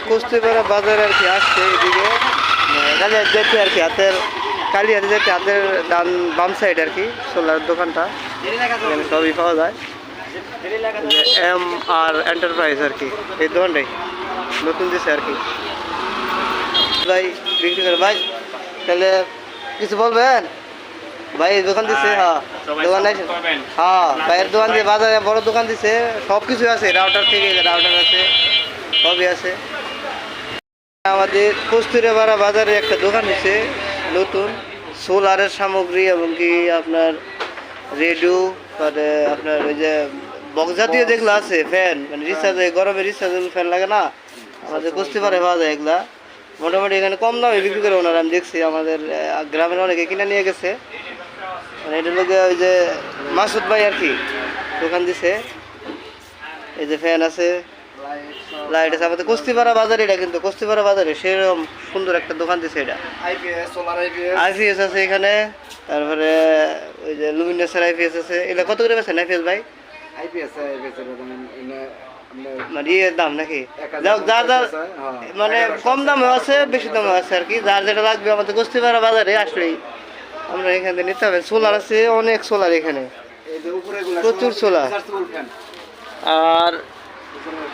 কুস্তিপাড়া বাজারে আর কি আসছে এদিকে কালিয়ার যেতে আর কি হাতের কালিয়ার যেতে হাতের ডান বাম সাইড আর কি সোলার দোকানটা এখানে সবই পাওয়া যায়। এম আর এন্টারপ্রাইজ আর কি এই দোকানটাই নতুন দিছে আর কি। ভাই বিক্রি করে ভাই, তাহলে কিছু বলবেন ভাই? দোকান দিছে, হ্যাঁ দোকান আছে, হ্যাঁ ভাইয়ের দোকান দিয়ে বাজারে বড় দোকান দিছে, সব কিছু আছে, রাউটার থেকে রাউটার আছে, সবই আছে। আমাদের কস্তুরপাড়া বাজারে একটা দোকান হচ্ছে নতুন সোলারের সামগ্রী এবং কি আপনার রেডিও, তারপরে আপনার ওই যে বক্স জাতীয় যেগুলো আছে ফ্যান, মানে রিচার্জ গরমে রিচার্জেবল ফ্যান লাগে না, আমাদের কস্তুরপাড়ায় পাওয়া যায় এগুলা। মোটামুটি এখানে কম দামে বিক্রি করে ওনারা, আমি দেখছি আমাদের গ্রামের অনেকে কিনে নিয়ে গেছে। মানে এটার লোকে ওই যে মাসুদ ভাই আর কি দোকান দিছে। এই যে ফ্যান আছে, লাইট আছে, আমাদের কস্তুরপাড়া বাজারে, এটা কিন্তু কস্তুরপাড়া বাজারে সেরকম সুন্দর একটা দোকান দিছে। এটা আইপিএস আছে এখানে, তারপরে ওই যে লুমিনাসের আইপিএস আছে। এটা কত করে বেছেন আইপিএস ভাই? মানে ইয়ের দাম নাকি? যার যার মানে কম দামে আছে, বেশি দামে আছে আর কি, যার যেটা লাগবে আমাদের কস্তুরপাড়া বাজারে আসলেই আমরা এখান থেকে নিতে হবে। সোলার আছে, অনেক সোলার এখানে, প্রচুর সোলার। আর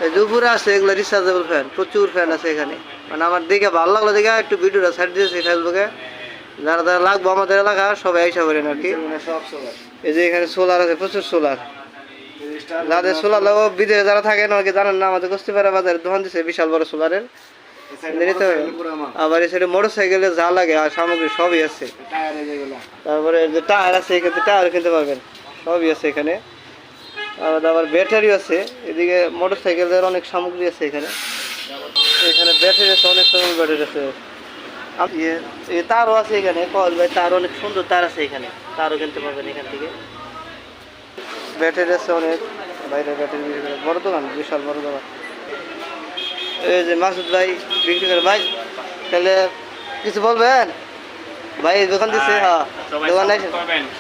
এই দুপুরে আছে এগুলো রিচার্জেবল ফ্যান, প্রচুর ফ্যান আছে এখানে। মানে আমার দেখে ভালো লাগলো, দেখে একটু ভিডিওটা ছাড় দিয়েছি ফেসবুকে, যারা যারা লাগবো আমাদের এলাকার সবাই আইসা করেন আর কি। এই যে এখানে সোলার আছে, প্রচুর সোলার। যাদের সোলার লাগবে, বিদেশে যারা থাকেন আর কি জানেন না, আমাদের কস্তুরপাড়া বাজারে দোকান দিচ্ছে বিশাল বড় সোলারের। আবার এই সাইডে মোটর সাইকেলে যা লাগে আর সামগ্রী সবই আছে। তারপরে যে টায়ার আছে, এখানে টায়ার কিনতে পারবেন, সবই আছে এখানে। আবার ব্যাটারি আছে, এদিকে মোটর সাইকেলের অনেক সামগ্রী আছে এখানে। এখানে ব্যাটারি আছে, অনেক সময় ব্যাটারি আছে। তারও আছে এখানে, কল ভাই তার অনেক সুন্দর তার আছে এখানে, তারও কিনতে পারবেন এখান থেকে। ব্যাটারি আছে অনেক, বাইরে ব্যাটারি বিক্রি করে, বড় দোকান, বিশাল বড় দোকান। এই যে মাসুদ ভাই বিক্রি করে ভাই, তাহলে কিছু বলবেন ভাই? দোকান দিছে, হ্যাঁ দোকান আছে,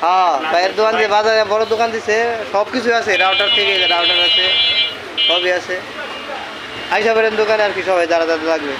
হ্যাঁ ভাইয়ের দোকান দিয়ে বাজারে বড় দোকান দিছে, সব কিছু আছে, রাউটার থেকে রাউটার আছে, সবই আছে। আইসা পারেন দোকানে আর কি, সবাই যারা যারা লাগবে।